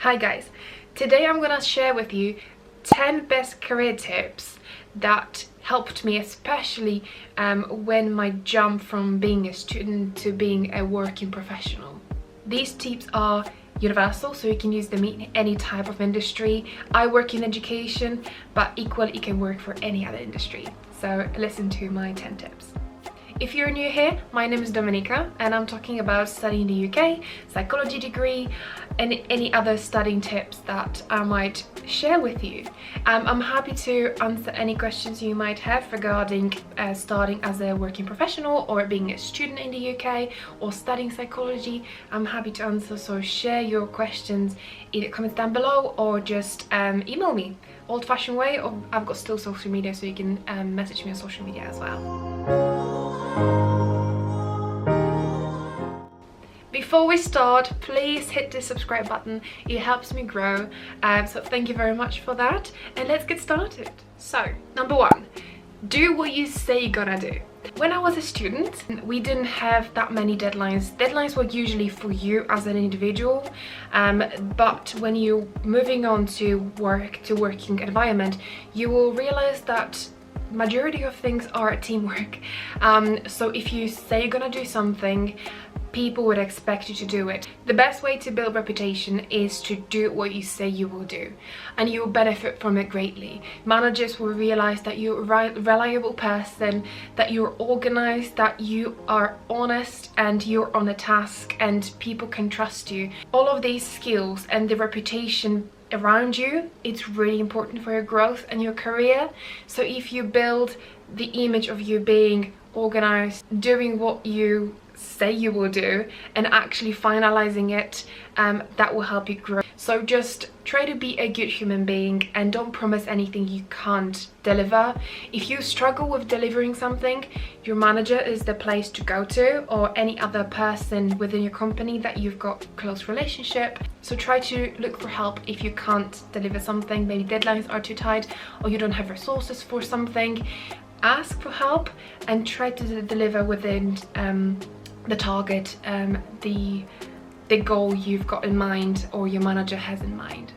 Hi guys, today I'm gonna share with you 10 best career tips that helped me, especially when my jump from being a student to being a working professional. These tips are universal, so you can use them in any type of industry. I work in education, but equally it can work for any other industry. So listen to my 10 tips. If you're new here, my name is Dominika and I'm talking about studying in the UK, psychology degree, and any other studying tips that I might share with you. I'm happy to answer any questions you might have regarding starting as a working professional or being a student in the UK or studying psychology. I'm happy to answer, so share your questions in the comments down below or just email me. Old-fashioned way, or I've got still social media, so you can message me on social media as well. Before we start, please hit the subscribe button. It helps me grow, so thank you very much for that, and let's get started. So number one, do what you say you're gonna do. When I was a student, we didn't have that many deadlines. Deadlines were usually for you as an individual, but when you're moving on to working environment, you will realize that majority of things are teamwork. So if you say you're gonna do something, people would expect you to do it. The best way to build reputation is to do what you say you will do, and you will benefit from it greatly. Managers will realize that you're a reliable person, that you're organized, that you are honest, and you're on a task, and people can trust you. All of these skills and the reputation around you, it's really important for your growth and your career. So if you build the image of you being organized, doing what you say you will do, and actually finalizing it, that will help you grow. So just try to be a good human being and don't promise anything you can't deliver. If you struggle with delivering something, your manager is the place to go to, or any other person within your company that you've got close relationship. So try to look for help if you can't deliver something. Maybe deadlines are too tight or you don't have resources for something. Ask for help and try to deliver within the target, the goal you've got in mind or your manager has in mind.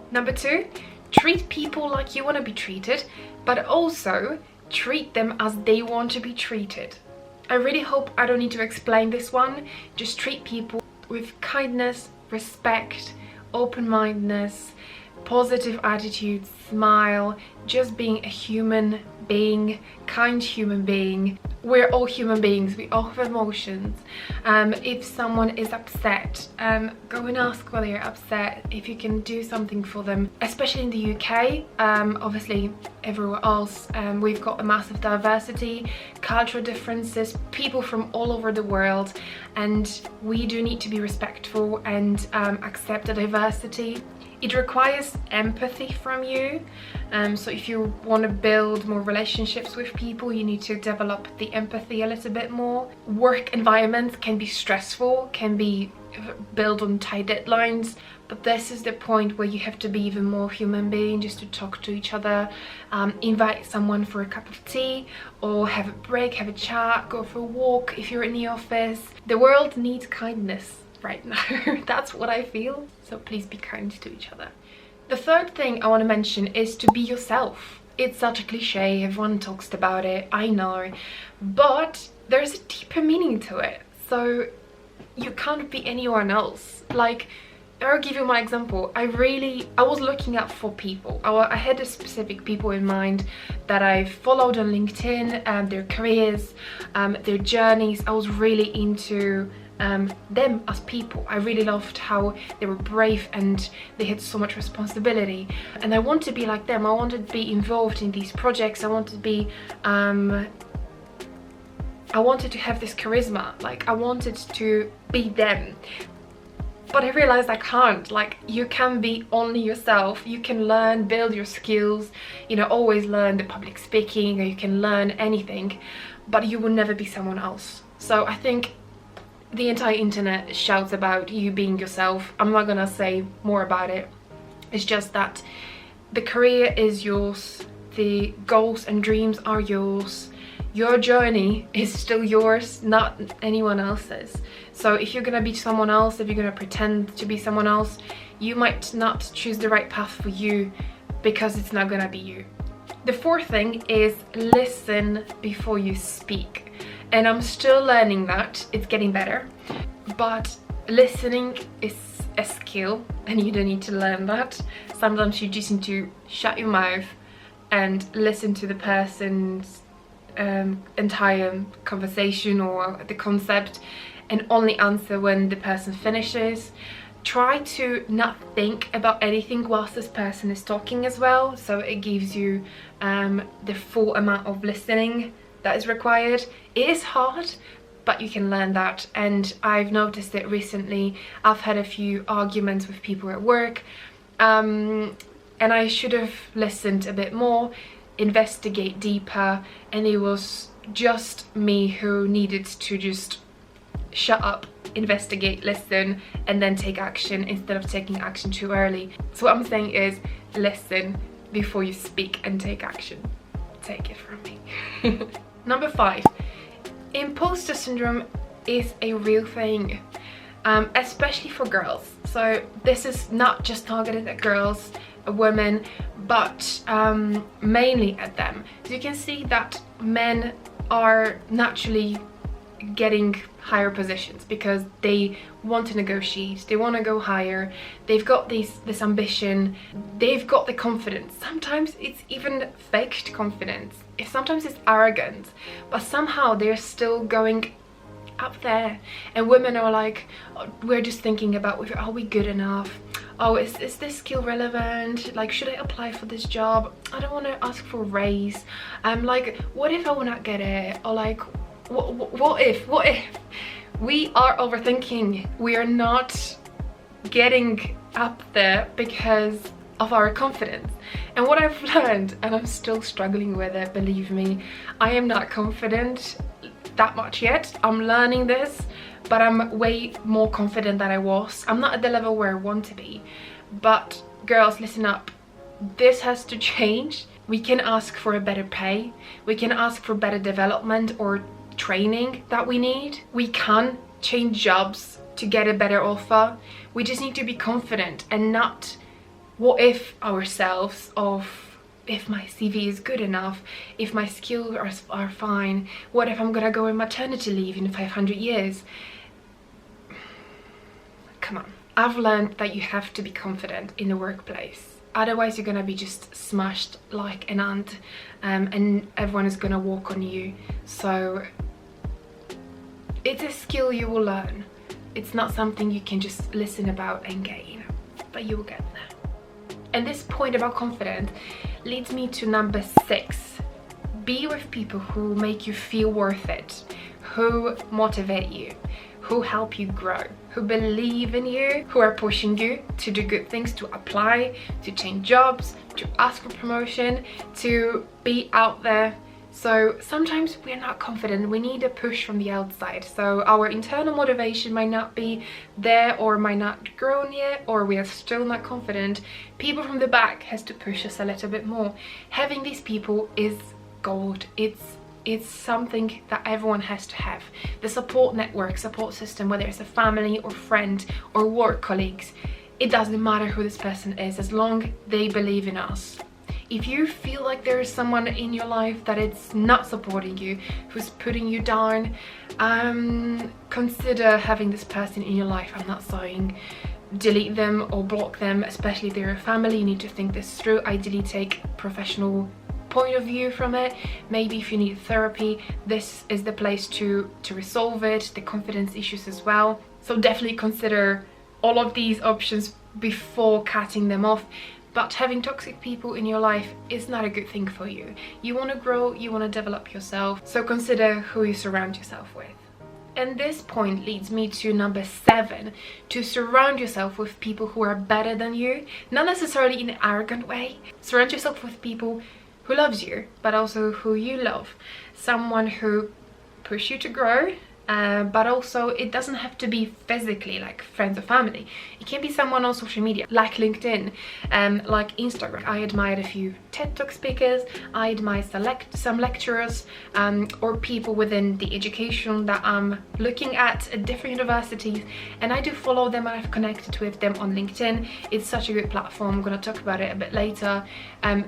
Number two, treat people like you want to be treated, but also treat them as they want to be treated. I really hope I don't need to explain this one. Just treat people with kindness, respect, open-mindedness, positive attitude, smile, just being a human being, kind human being. We're all human beings, we all have emotions. If someone is upset, go and ask why they're upset, if you can do something for them. Especially in the UK, obviously everywhere else, we've got a massive diversity, cultural differences, people from all over the world, and we do need to be respectful and accept the diversity. It requires empathy from you, so if you want to build more relationships with people, you need to develop the empathy a little bit more. Work environments can be stressful, can be built on tight deadlines, but this is the point where you have to be even more human being, just to talk to each other, invite someone for a cup of tea, or have a break, have a chat, go for a walk if you're in the office. The world needs kindness right now. That's what I feel, so please be kind to each other. The third thing I want to mention is to be yourself. It's such a cliche, everyone talks about it, I know, but there's a deeper meaning to it. So you can't be anyone else. Like, I'll give you my example. I was looking out for people. I had a specific people in mind that I followed on LinkedIn, their careers, their journeys. I was really into them as people. I really loved how they were brave and they had so much responsibility, and I wanted to be like them. I wanted to be involved in these projects. I wanted to be I wanted to have this charisma, like I wanted to be them. But I realized I can't. Like, you can be only yourself. You can learn, build your skills, you know, always learn the public speaking, or you can learn anything, but you will never be someone else. So I think the entire internet shouts about you being yourself. I'm not gonna say more about it. It's just that the career is yours, the goals and dreams are yours, your journey is still yours, not anyone else's. So if you're gonna be someone else, if you're gonna pretend to be someone else, you might not choose the right path for you because it's not gonna be you. The fourth thing is listen before you speak. And I'm still learning that. It's getting better. But listening is a skill and you don't need to learn that. Sometimes you just need to shut your mouth and listen to the person's entire conversation or the concept and only answer when the person finishes. Try to not think about anything whilst this person is talking as well, so it gives you the full amount of listening that is required. It is hard, but you can learn that, and I've noticed it recently. I've had a few arguments with people at work, and I should have listened a bit more, investigate deeper, and it was just me who needed to just shut up, investigate, listen, and then take action instead of taking action too early. So what I'm saying is listen before you speak and take action. Take it from me. Number 5, imposter syndrome is a real thing, especially for girls. So this is not just targeted at girls, women, but mainly at them. So you can see that men are naturally getting higher positions because they want to negotiate, they want to go higher, they've got this ambition, they've got the confidence. Sometimes it's even faked confidence, sometimes it's arrogance, but somehow they're still going up there. And women are like, oh, we're just thinking about, are we good enough? Oh, is this skill relevant? Like, should I apply for this job? I don't want to ask for a raise. Like, what if I will not get it? Or like, what if? We are overthinking. We are not getting up there because of our confidence. And what I've learned, and I'm still struggling with it, believe me, I am not confident that much yet. I'm learning this, but I'm way more confident than I was. I'm not at the level where I want to be. But girls, listen up. This has to change. We can ask for a better pay. We can ask for better development or training that we need. We can change jobs to get a better offer. We just need to be confident and not what if ourselves of if my CV is good enough, if my skills are fine, what if I'm gonna go on maternity leave in 500 years? Come on. I've learned that you have to be confident in the workplace. Otherwise you're gonna be just smashed like an ant, and everyone is gonna walk on you. So it's a skill you will learn. It's not something you can just listen about and gain, but you will get there. And this point about confidence leads me to number 6. Be with people who make you feel worth it, who motivate you, who help you grow, who believe in you, who are pushing you to do good things, to apply, to change jobs, to ask for promotion, to be out there. So sometimes we're not confident, we need a push from the outside. So our internal motivation might not be there or might not grown yet, or we are still not confident. People from the back has to push us a little bit more. Having these people is gold. It's something that everyone has to have. The support network, support system, whether it's a family or friend or work colleagues, it doesn't matter who this person is as long they believe in us. If you feel like there is someone in your life that it's not supporting you, who's putting you down, consider having this person in your life. I'm not saying delete them or block them, especially if they're a family. You need to think this through. Ideally take professional point of view from it. Maybe if you need therapy, this is the place to resolve it, the confidence issues as well. So definitely consider all of these options before cutting them off. But having toxic people in your life is not a good thing for you. You want to grow, you want to develop yourself, so consider who you surround yourself with. And this point leads me to number 7, to surround yourself with people who are better than you, not necessarily in an arrogant way. Surround yourself with people who loves you, but also who you love. Someone who push you to grow, but also it doesn't have to be physically like friends or family. It can be someone on social media like LinkedIn, like Instagram. I admired a few TED Talk speakers, I admire some lecturers, or people within the education that I'm looking at different universities, and I do follow them and I've connected with them on LinkedIn. It's such a good platform. I'm going to talk about it a bit later.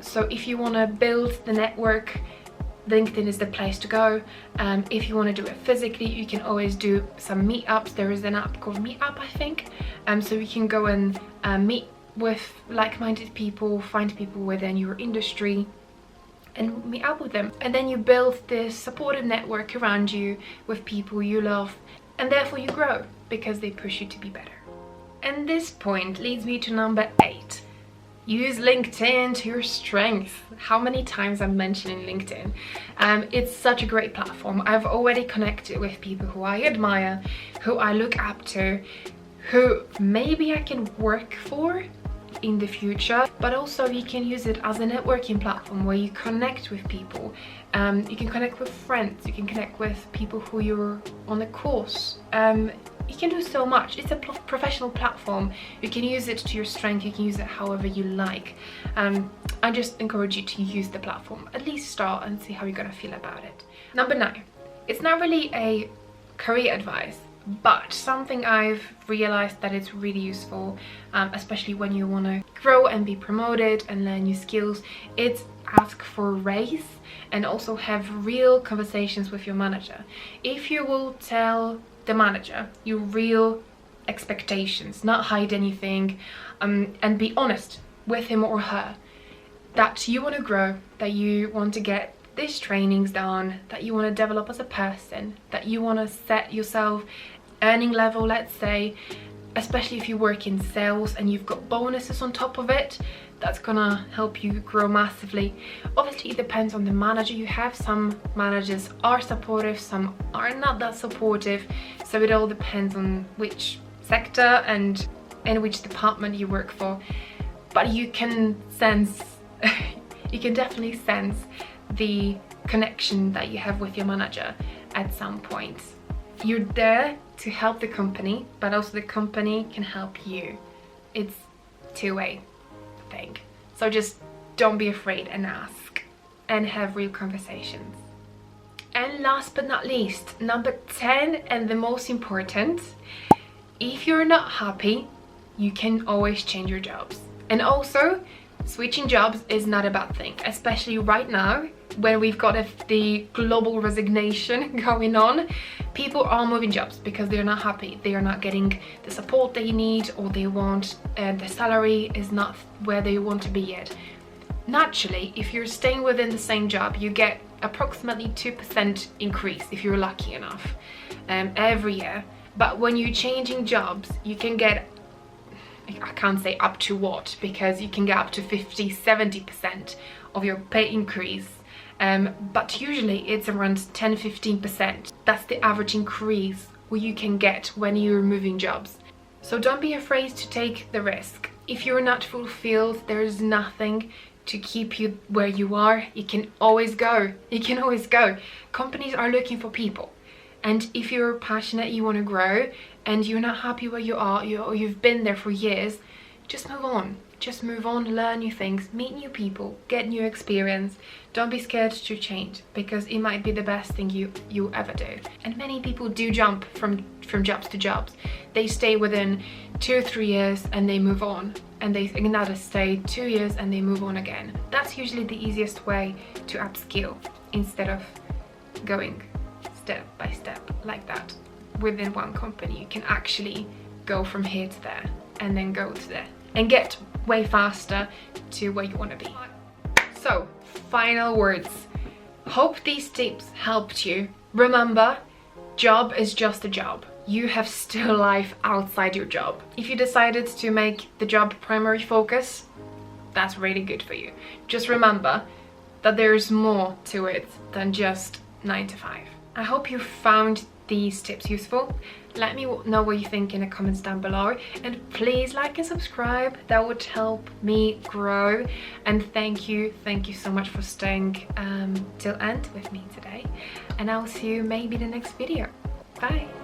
So if you want to build the network, LinkedIn is the place to go. If you want to do it physically, you can always do some meetups. There is an app called Meetup, I think, so you can go and meet with like-minded people, find people within your industry and meet up with them, and then you build this supportive network around you with people you love, and therefore you grow because they push you to be better. And this point leads me to number 8. Use LinkedIn to your strength. How many times I'm mentioning LinkedIn? It's such a great platform. I've already connected with people who I admire, who I look up to, who maybe I can work for in the future, but also you can use it as a networking platform where you connect with people. You can connect with friends, you can connect with people who you're on a course. You can do so much. It's a professional platform. You can use it to your strength, you can use it however you like. I just encourage you to use the platform. At least start and see how you're gonna feel about it. Number 9. It's not really a career advice, but something I've realized that it's really useful, especially when you want to grow and be promoted and learn new skills. It's ask for a raise and also have real conversations with your manager. If you will tell the manager your real expectations, not hide anything, and be honest with him or her that you want to grow, that you want to get these trainings done, that you want to develop as a person, that you want to set yourself earning level, let's say, especially if you work in sales and you've got bonuses on top of it, that's gonna help you grow massively. Obviously it depends on the manager you have. Some managers are supportive, some are not that supportive, so it all depends on which sector and which department you work for. But you can sense you can definitely sense the connection that you have with your manager at some point. You're there to help the company, but also the company can help you. It's two-way thing. So just don't be afraid and ask and have real conversations. And last but not least, number 10 and the most important, if you're not happy, you can always change your jobs. And also, switching jobs is not a bad thing, especially right now when we've got the global resignation going on. People are moving jobs because they're not happy, they are not getting the support they need, or they want the salary is not where they want to be yet. Naturally, if you're staying within the same job, you get approximately 2% increase if you're lucky enough every year. But when you're changing jobs, you can get, I can't say up to what, because you can get up to 50-70% of your pay increase, but usually it's around 10-15%. That's the average increase what you can get when you're moving jobs. So don't be afraid to take the risk. If you're not fulfilled, there's nothing to keep you where you are. You can always go. You can always go. Companies are looking for people. And if you're passionate, you want to grow, and you're not happy where you are, or you've been there for years, just move on. Just move on, learn new things, meet new people, get new experience. Don't be scared to change, because it might be the best thing you ever do. And many people do jump from jobs to jobs. They stay within 2 or 3 years and they move on, and they another stay 2 years and they move on again. That's usually the easiest way to upskill, instead of going step by step like that. Within one company, you can actually go from here to there and then go to there and get way faster to where you want to be. So, final words. Hope these tips helped you. Remember, job is just a job. You have still life outside your job. If you decided to make the job primary focus, that's really good for you. Just remember that there's more to it than just 9 to 5. I hope you found these tips useful. Let me know what you think in the comments down below, and please like and subscribe. That would help me grow. And thank you so much for staying till end with me today, and I'll see you maybe in the next video. Bye.